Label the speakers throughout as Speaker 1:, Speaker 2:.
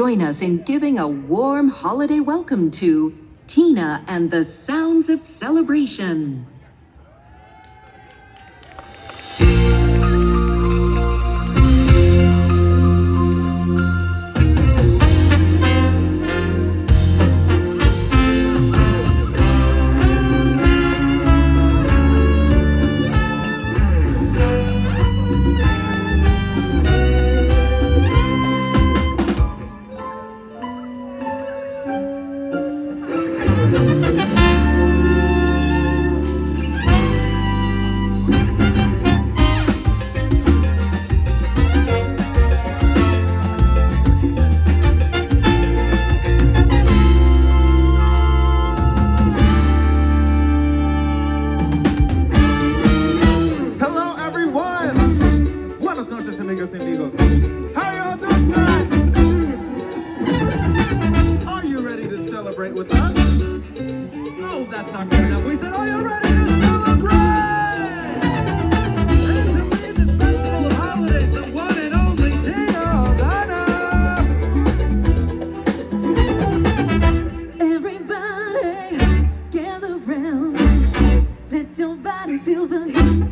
Speaker 1: join us in giving a warm holiday welcome to Tina and the Sounds of Celebration.
Speaker 2: Amigas and amigos. How y'all doing tonight? Are you ready to celebrate with us? Oh, that's not good enough. We said, are you ready to celebrate? And to lead this festival of holidays, the one and only Tina Aldina.
Speaker 3: Everybody, gather round. Let your body feel the heat.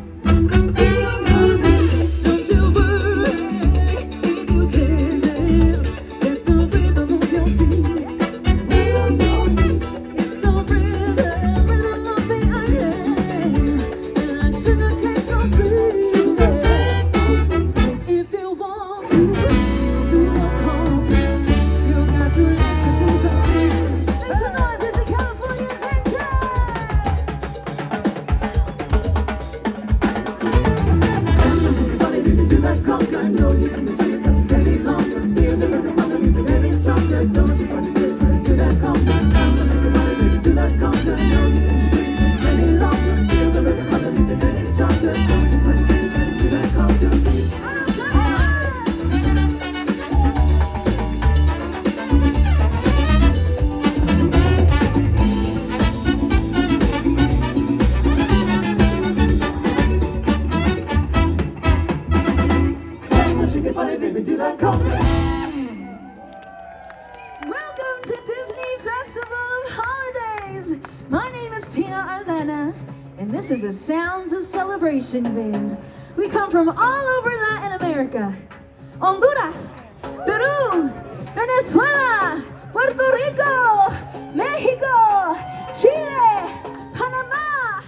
Speaker 3: Welcome to Disney Festival of Holidays. My name is Tina Aldina, and this is the Sounds of Celebration Band. We come from all over Latin America: Honduras, Peru, Venezuela, Puerto Rico, Mexico, Chile, Panama,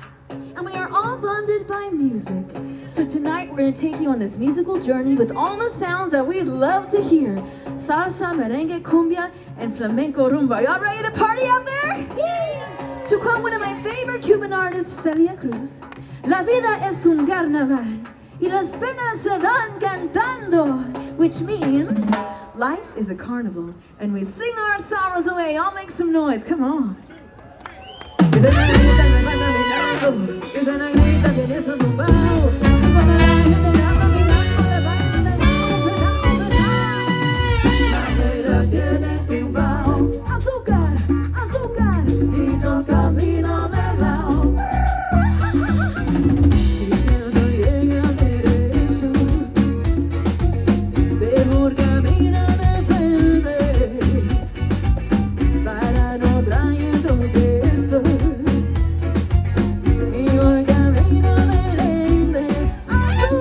Speaker 3: and we are all bonded by music. So tonight we're going to take you on this musical journey with all the sounds that we love to hear: salsa, merengue, cumbia, and flamenco rumba. Y'all ready to party out there? Yeah. To quote one of my favorite Cuban artists, Celia Cruz, "La vida es un carnaval y las penas se van cantando," which means life is a carnival and we sing our sorrows away. Y'all make some noise, come on. Azúcar, azúcar, y yo camino de lado. Diciendo llega derecho, mejor camina de frente, para no traer tropiezo. Y voy camino de lente, azúcar.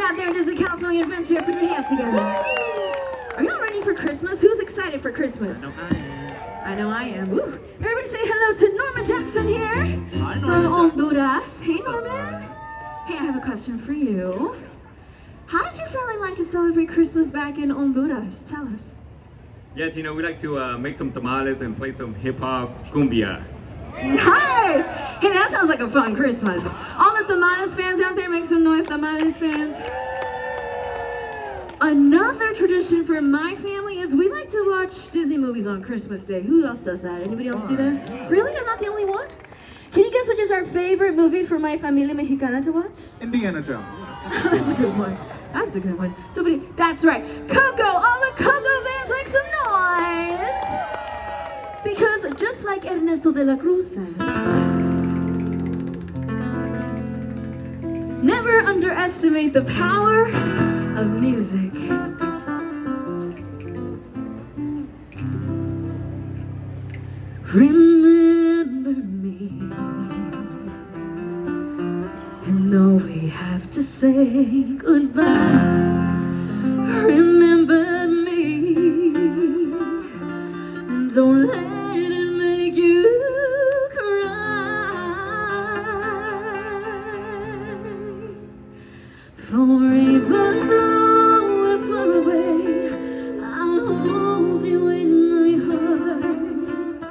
Speaker 3: out there in Disney California Adventure, put your hands together. Are y'all ready for Christmas? Who's excited for Christmas? I know I am. Woo. Everybody say hello to Norma Jackson here from Honduras. Hey, Norman. Hey, I have a question for you. How does your family like to celebrate Christmas back in Honduras? Tell us.
Speaker 4: Yeah, Tina, we like to make some tamales and play some hip-hop cumbia.
Speaker 3: Hi! Hey, that sounds like a fun Christmas. All the tamales fans out there, make some noise, tamales fans. Another tradition for my family is we like to watch Disney movies on Christmas Day. Who else does that? Anybody else do that? Really? I'm not the only one? Can you guess which is our favorite movie for my familia mexicana to watch?
Speaker 2: Indiana Jones.
Speaker 3: That's a good one. That's a good one. Somebody, that's right. Coco, all the Coco fans make some noise. Because just like Ernesto de la Cruz says, never underestimate the power of music. Remember me, and though we have to say goodbye, remember me. Don't let it make you cry. For even though we're far away, I'll hold you in my heart.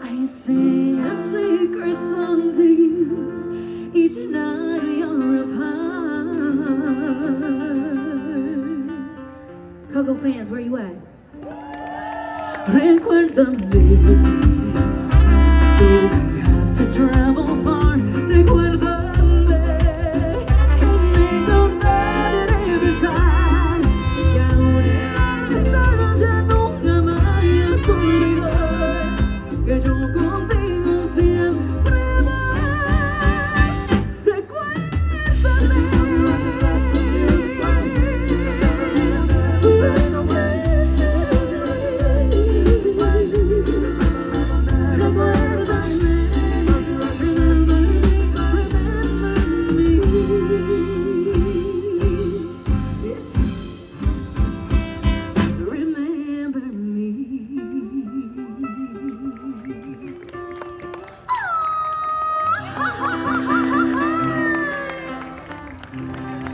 Speaker 3: I sing a secret song to you each night you're apart. Coco fans, where you at? Recuérdame, though we have to travel far. Recuérdame, en mi contar de regresar. Que aún en esta noche nunca vayas a olvidar que yo contigo siempre voy. Recuérdame.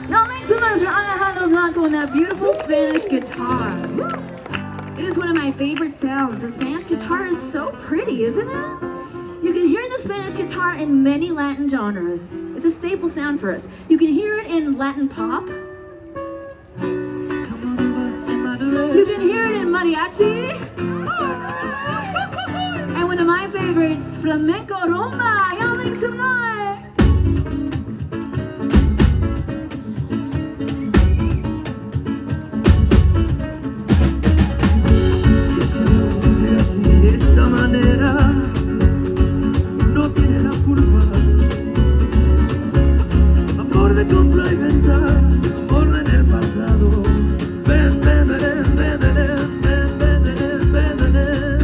Speaker 3: Y'all make some noise for Alejandro Blanco and that beautiful Spanish guitar. Woo! It is one of my favorite sounds. The Spanish guitar is so pretty, isn't it? You can hear the Spanish guitar in many Latin genres. It's a staple sound for us. You can hear it in Latin pop. You can hear it in mariachi. And one of my favorites, flamenco rumba. Y'all make some noise.
Speaker 5: De esta manera no tiene la culpa. Amor de compra y venta, amor en el pasado. Ven, ven, ven, ven, ven, ven, ven, ven, ven, ven.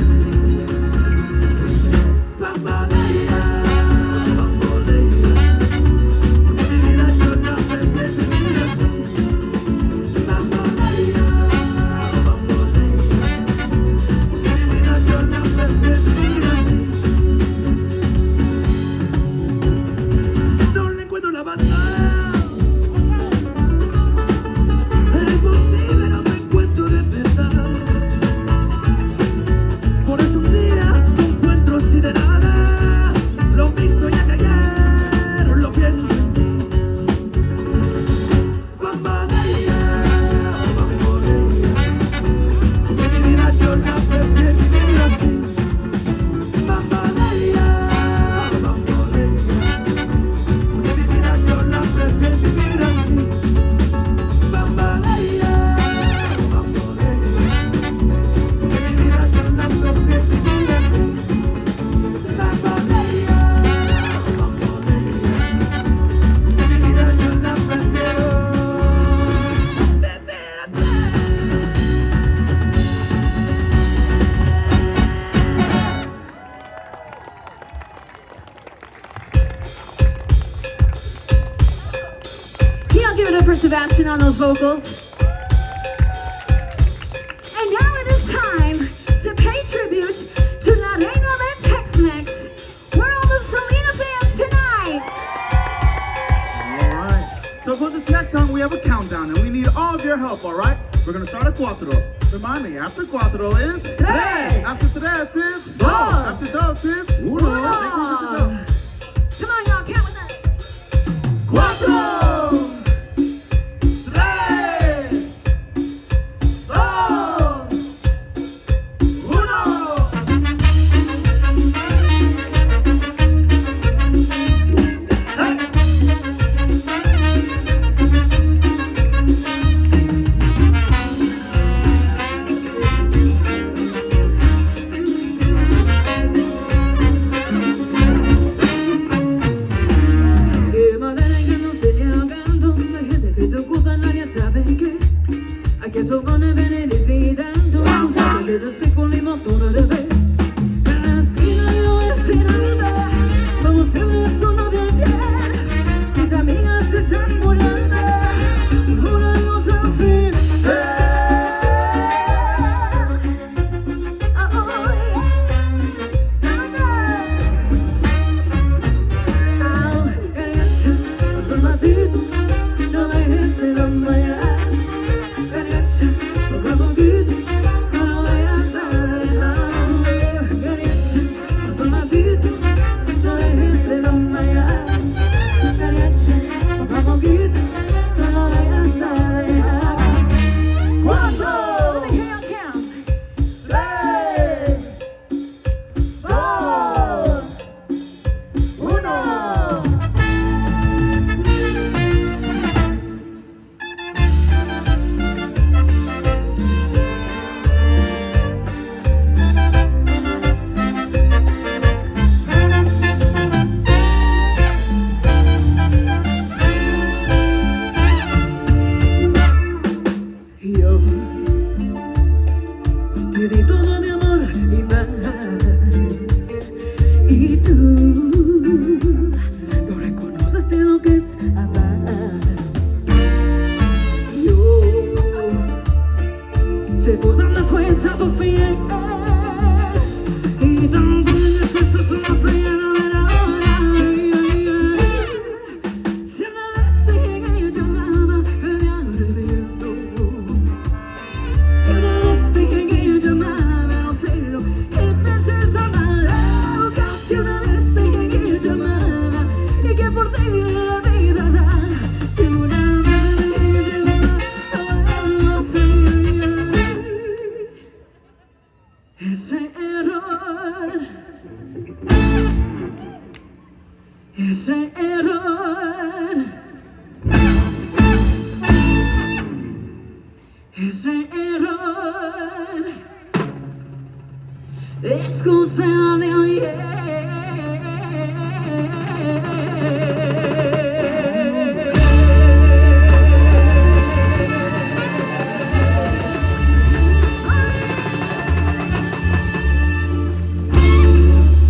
Speaker 5: Bambolea, bambolea.
Speaker 3: on those vocals. And now it is time to pay tribute to La Reina de Tex-Mex. We're on the Selena fans tonight.
Speaker 2: All right. So for this next song, we have a countdown, and we need all of your help, all right? We're going to start at cuatro. Remind me, after cuatro is...
Speaker 3: Tres.
Speaker 2: After tres is...
Speaker 3: Dos.
Speaker 2: After dos is...
Speaker 3: Uno. Come on, y'all, count with us.
Speaker 2: Cuatro. Tres. Dos. Uno.
Speaker 5: De manera que no se cagando, la gente que te ocupa nadie sabe que hay que sopone venir dividendo, que te seco el motor de ver. En la esquina yo esperando, como si me sonó de ayer, mis amigas se están muriendo, muramos así. No dejes de bailar, cariño, poco a poquito, no lo vayas a dejar. Cariño, despacito, no dejes de bailar, cariño, poco a poquito, no lo vayas a dejar. Cuatro,
Speaker 3: Let me hear y'all count.
Speaker 5: tres, dos, uno. Yo te di todo mi amor y más, y tú no reconoces de lo que es amar. Yo se posan las fuerzas a tus pies y tan fuertes que estás en la fría novela. Si una vez te llegué y llamaba, me arrepiento. Si una vez te llegué y llamaba, no sé lo que pienses tan mal loca. Si una vez te llegué y llamaba, y que por ti la vida dar. Si una vez te llegué y llamaba, no sé. Ese error, ese error, ese error es cosa de ayer.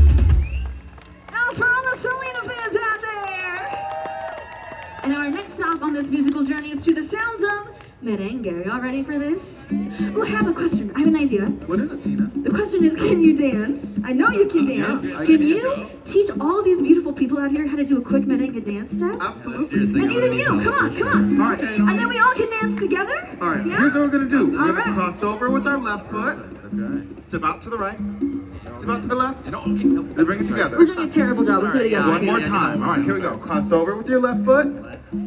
Speaker 3: That was for all the Selena fans out there. And our next stop on this musical journey is to the sounds of merengue. Are y'all ready for this? Oh, I have a question. I have an idea.
Speaker 2: What is it, Tina?
Speaker 3: The question is, can you dance? I know you can dance. Can you teach all these beautiful people out here how to do a quick merengue dance step?
Speaker 2: Absolutely.
Speaker 3: And even you, come on, come on.
Speaker 2: All right.
Speaker 3: And then we all can dance together?
Speaker 2: All right,
Speaker 3: Yeah?
Speaker 2: here's what we're gonna do. We're
Speaker 3: All
Speaker 2: gonna
Speaker 3: right.
Speaker 2: cross over with our left foot. Step out to the right. Step out to the left. And bring it together.
Speaker 3: We're doing a terrible job. Let's do it again.
Speaker 2: One more time. All right, here we go. Cross over with your left foot.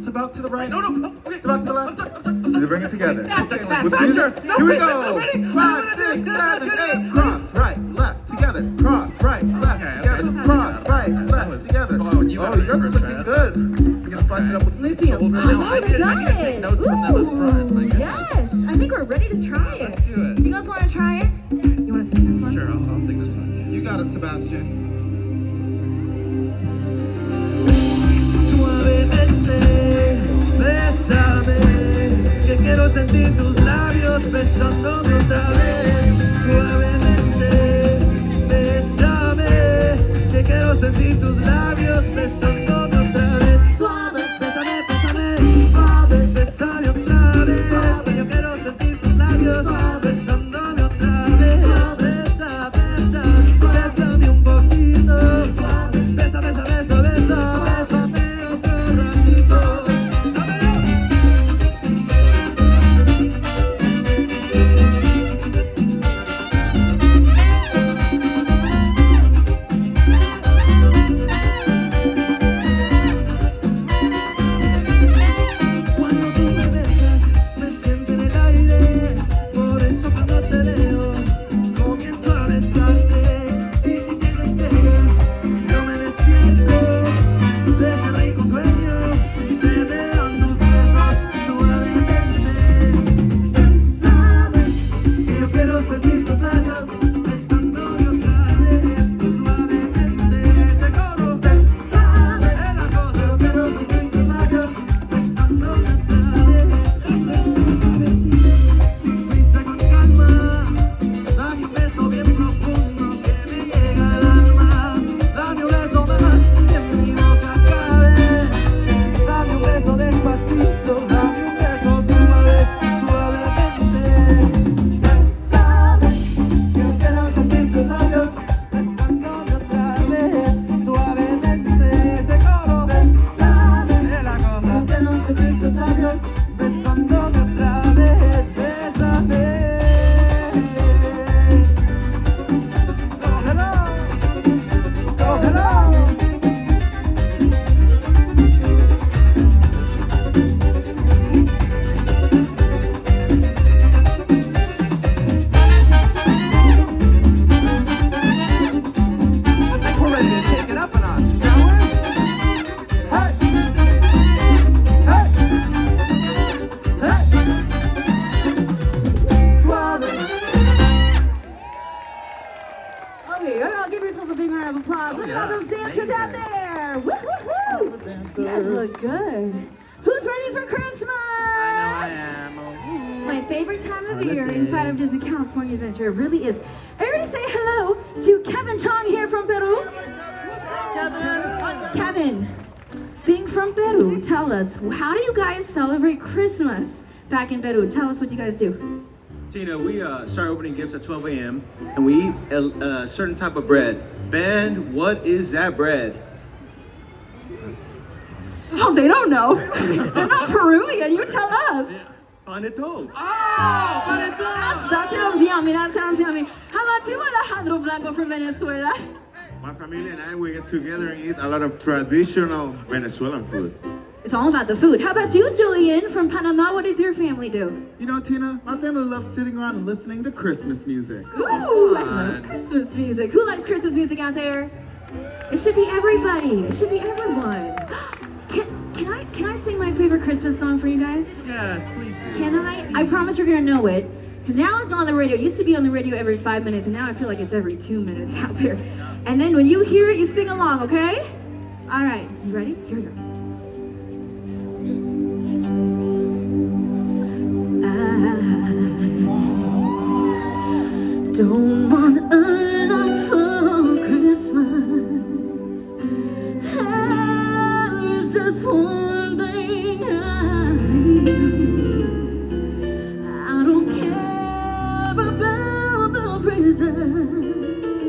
Speaker 2: Step out to the right. No. Okay. Step out to the left. And then bring it together.
Speaker 3: Faster,
Speaker 2: With
Speaker 3: faster.
Speaker 2: music. Here we go. 5, 6, 7, 8. Cross, right, left, together. Cross, right, left, together. Cross, right, left, together. Oh, you guys are looking good. You're gonna spice it up with some
Speaker 3: Lucy,
Speaker 2: soul.
Speaker 3: oh, we got it. Ooh, yes. I think we're ready to try it.
Speaker 4: Let's do it.
Speaker 3: Do you guys want to try it? You want to sing this one?
Speaker 4: Sure, I'll sing this one.
Speaker 2: You got it, Sebastian.
Speaker 5: Suavemente, bésame, que quiero sentir tus labios besándome otra vez. Suavemente, bésame, que quiero sentir tus labios besándome otra vez. Suave, bésame, bésame, suave, bésame otra vez.
Speaker 3: favorite time of year inside of Disney California Adventure. It really is. Everybody say hello to Kevin Chong here from Peru. Kevin, being from Peru, tell us, how do you guys celebrate Christmas back in Peru? Tell us what you guys do.
Speaker 6: Tina, we start opening gifts at 12 a.m. and we eat a certain type of bread. Ben, what is that bread?
Speaker 3: Oh, they don't know. They're not Peruvian. You tell us.
Speaker 6: Panettone.
Speaker 3: That sounds yummy. That sounds yummy. How about you, Alejandro Blanco from Venezuela?
Speaker 7: My family and I, we get together and eat a lot of traditional Venezuelan food.
Speaker 3: It's all about the food. How about you, Julian from Panama? What does your family do?
Speaker 7: You know, Tina, my family loves sitting around and listening to Christmas music.
Speaker 3: Ooh, I love Christmas music. Who likes Christmas music out there? It should be everybody. It should be everyone. Can I sing my favorite Christmas song for you guys?
Speaker 2: Yes, please do.
Speaker 3: Can I? I promise you're gonna know it. Because now it's on the radio. It used to be on the radio every 5 minutes, and now I feel like it's every 2 minutes out there. And then when you hear it, you sing along, okay? All right, you ready? Here we go. I don't want a lot for Christmas. There's just one thing I need. I don't care about the presents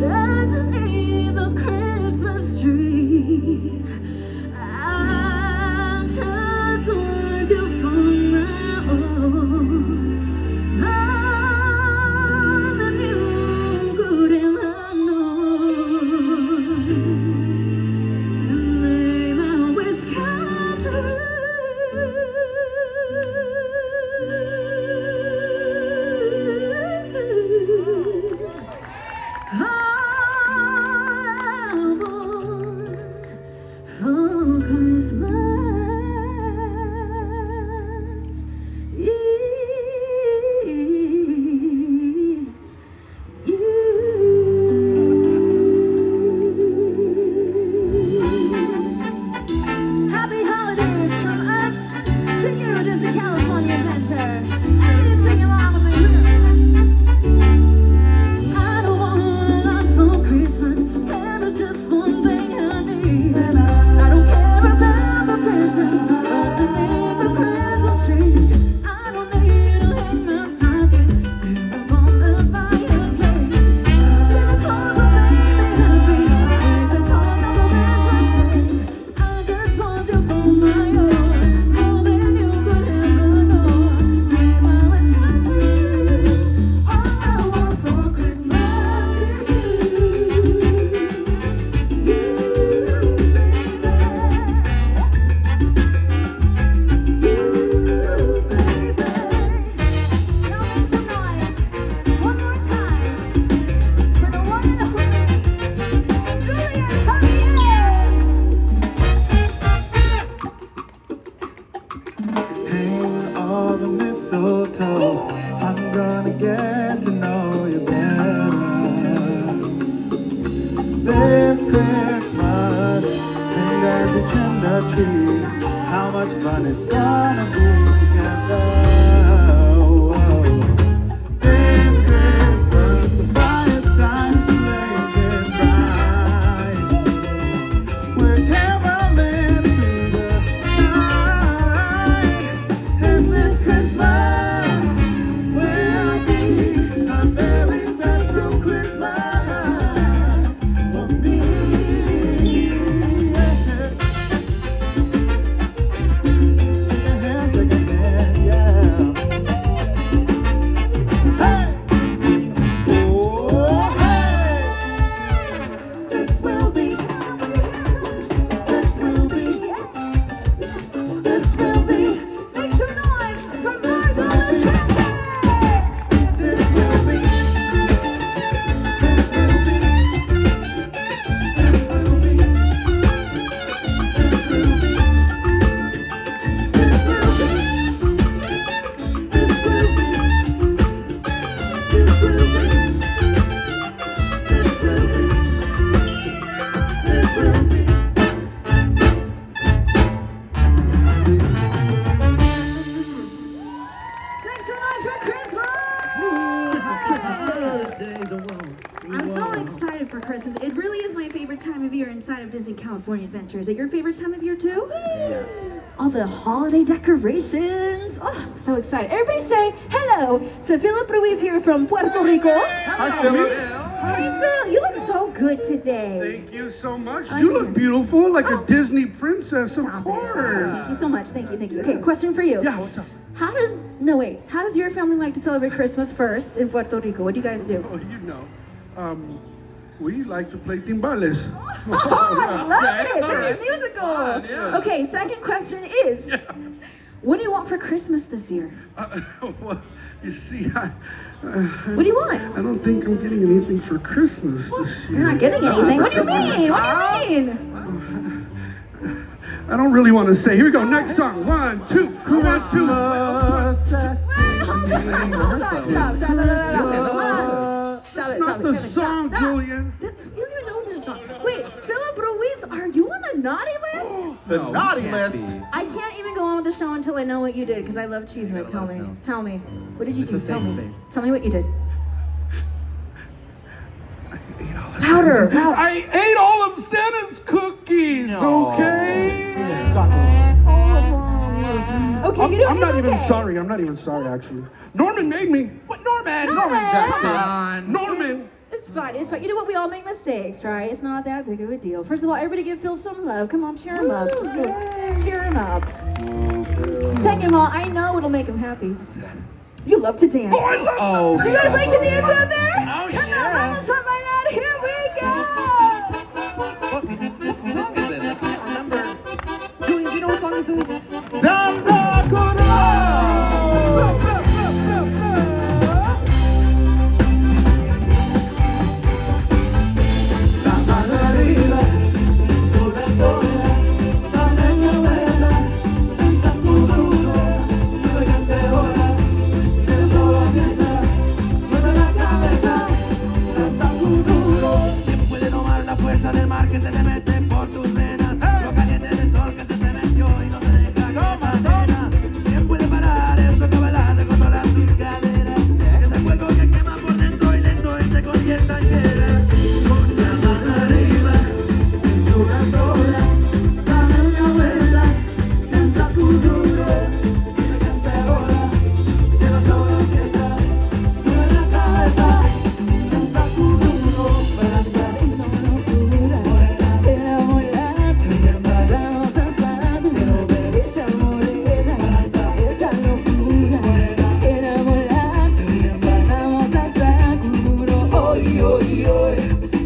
Speaker 3: underneath the Christmas tree. I just want you for my own. I'm the new good and I know. And may my wish come true. I'm born for Christmas. Happy holidays from us to you, Disney California Adventure. Everybody sing along with me. I don't want a lot for Christmas. There's just one thing I need. I don't care about the presents underneath the Christmas tree. I don't need to hang my stocking upon the fireplace. Santa Claus will make me happy with the talk of the Christmas tree. I just want you for my own, more than you could ever know. May my wish come true. All I want for Christmas is you, baby. Y'all make some noise one more time for the one and only Julian Javier.
Speaker 7: Hang all the mistletoe. I'm gonna get to know you better. This Christmas, and as we trim the tree, how much fun it's gonna be together. Whoa. This Christmas, the fireside is blazing bright. We're caroling through the night, and this Christmas will be a very special Christmas for me. Shake your hand, shake your
Speaker 2: days are wrong.
Speaker 3: I'm so excited for Christmas. It really is my favorite time of year inside of Disney California Adventure. Is it your favorite time of year too?
Speaker 6: Yes.
Speaker 3: All the holiday decorations. Oh, I'm so excited. Everybody say hello to Philip Ruiz here from Puerto Rico.
Speaker 7: Hi, Philip.
Speaker 3: Hey Phil, you look so good today.
Speaker 7: Thank you so much.
Speaker 3: I
Speaker 7: You
Speaker 3: know.
Speaker 7: look beautiful, like a Disney princess, of
Speaker 3: Stop it.
Speaker 7: course.
Speaker 3: Thank you so much. Thank you. Thank you. Okay, question for you.
Speaker 7: Yeah, what's up?
Speaker 3: How does your family like to celebrate Christmas first in Puerto Rico? What do you guys do?
Speaker 7: Oh, you know, we like to play timbales.
Speaker 3: Oh, I love it.
Speaker 2: all
Speaker 3: Very
Speaker 2: right.
Speaker 3: musical.
Speaker 2: Fun, yeah.
Speaker 3: Okay, second question is, what do you want for Christmas this year?
Speaker 7: Well, you see,
Speaker 3: What do you want?
Speaker 7: I don't think I'm getting anything for Christmas this year.
Speaker 3: You're not getting anything. What do you mean? What do you mean?
Speaker 7: I don't really want to say. Here we go. Next song. 1, 2. 1, 2.
Speaker 3: Wait, hold on. Stop. Stop it.
Speaker 7: That's not the song, Julian.
Speaker 3: You don't even know this song. Wait, Philip Ruiz, are you on the naughty list?
Speaker 6: The
Speaker 2: No,
Speaker 6: naughty
Speaker 2: can't
Speaker 6: list.
Speaker 2: be.
Speaker 3: I can't even go on with the show until I know what you did because I love Cheeseman. Tell
Speaker 2: let us
Speaker 3: me.
Speaker 2: know.
Speaker 3: Tell me. What did you
Speaker 2: It's
Speaker 3: do?
Speaker 2: a
Speaker 3: Tell
Speaker 2: safe
Speaker 3: me.
Speaker 2: space.
Speaker 3: Tell me what you did. Louder.
Speaker 7: I ate all of Santa's cookies,
Speaker 2: No.
Speaker 7: okay?
Speaker 3: Okay, you don't
Speaker 7: I'm not even
Speaker 3: okay.
Speaker 7: sorry. I'm not even sorry, actually. Norman made me.
Speaker 2: What, Norman?
Speaker 3: Norman Jackson.
Speaker 2: Come on.
Speaker 7: Norman.
Speaker 3: It's fine. It's fine. You know what? We all make mistakes, right? It's not that big of a deal. First of all, everybody give Phil some love. Come on, cheer him up. Just cheer him up. Second of all, I know it'll make him happy. You love to dance.
Speaker 7: Oh, I love
Speaker 2: Oh,
Speaker 3: Do you guys like to dance out there?
Speaker 2: Oh,
Speaker 3: Come
Speaker 2: yeah.
Speaker 3: on, mama, something like that. Here we go.
Speaker 2: What song is this? I can't remember. Julian, do you know what song this is?
Speaker 7: Danza
Speaker 8: Puede tomar la fuerza del mar que se te mete por tus venas, lo caliente del sol que se te metió y no te deja quieta nena. ¿Quién puede parar eso que baila de controlar tus caderas? Ese fuego que quema por dentro y lento y te convierta en piedra. Con la mano arriba, cintura sola, dame una vuelta, danza tu duro y no canse ahora, que no solo empieza, mueve la cabeza, danza tu duro para salir una locura. Era volar, vamos danzando, esa morena, esa locura. Era volar, vamos danzando, hoy, hoy, hoy,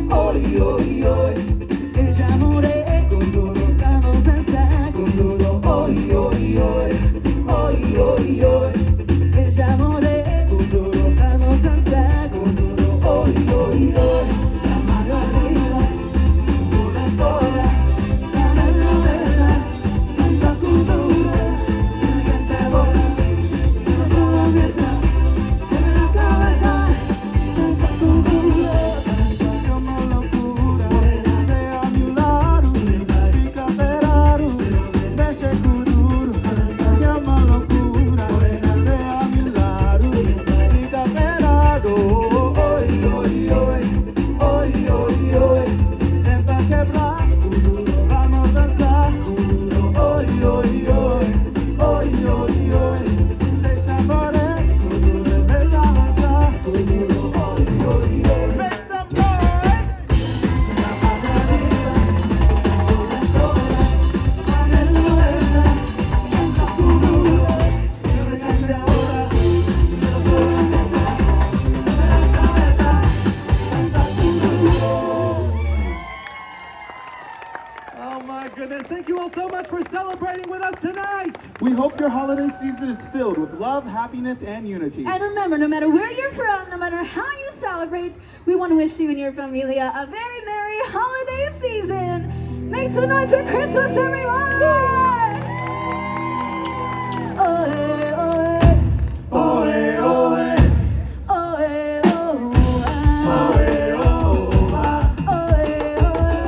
Speaker 8: hoy, hoy, hoy. Ella morena, vamos danzando, hoy, hoy, hoy, hoy, hoy, hoy. Ella morena, vamos danzando, hoy, hoy, hoy. La mano arriba, cintura sola, dame la vuelta, danza tu dura, y no canse ahora, que no solo empieza, mueve la cabeza, danza tu dura, danza como locura, de a mi lado, fica peraro, mexe cururu, danza como locura, de a mi lado, fica peraro, oi, oi, oi, oi, oi, oi, é pra quebrar, vamos dançar, oi, oi, oi, oi, oi, oi, seja moreno, vem dançar, oi, oi, oi, make some noise. La mano arriba, cintura sola, dame la vuelta, danza tu duro, y no te canses ahora, que no solo empieza, mueve la cabeza, danza tu duro.
Speaker 2: Oh my goodness. Thank you all so much for celebrating with us tonight.
Speaker 9: We hope your holiday season is filled with love, happiness, and unity.
Speaker 3: And remember, no matter where you're from, no matter how you celebrate, we want to wish you and your familia a very merry holiday season. Make some noise for Christmas, everyone! Oh, hey, oh, hey.
Speaker 7: Oh, hey, oh, hey.
Speaker 3: Oh, hey, oh, ah.
Speaker 7: Oh, hey, oh, ah.
Speaker 3: Oh, hey, oh, hey.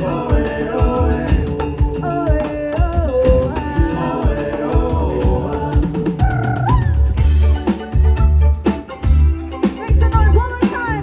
Speaker 7: Oh, hey, oh, hey.
Speaker 3: Oh, hey, oh, ah.
Speaker 7: Oh, hey, oh,
Speaker 3: Make some noise one more time.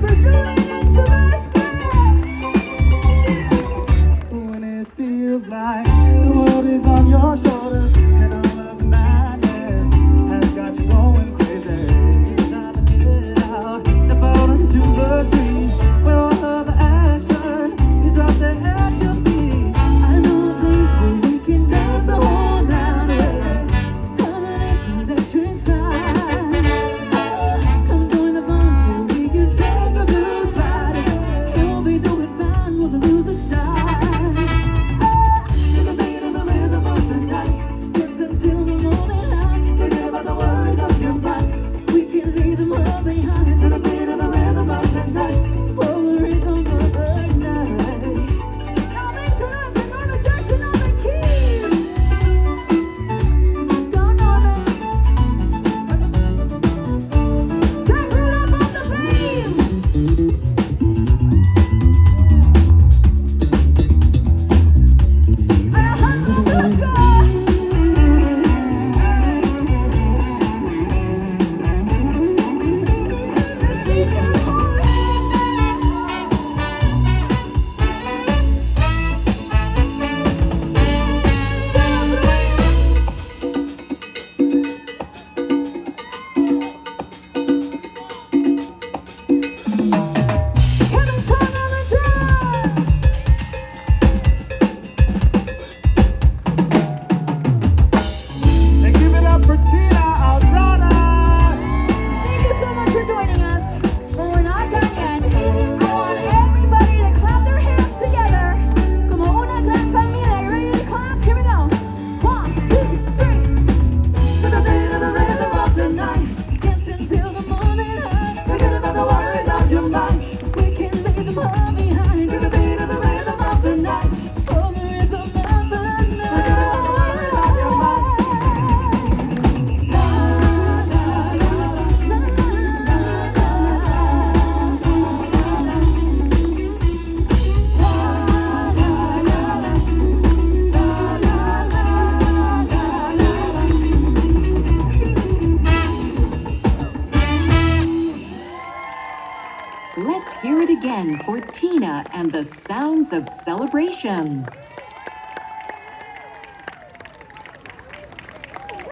Speaker 1: Let's hear it again for Tina and the sounds of celebration.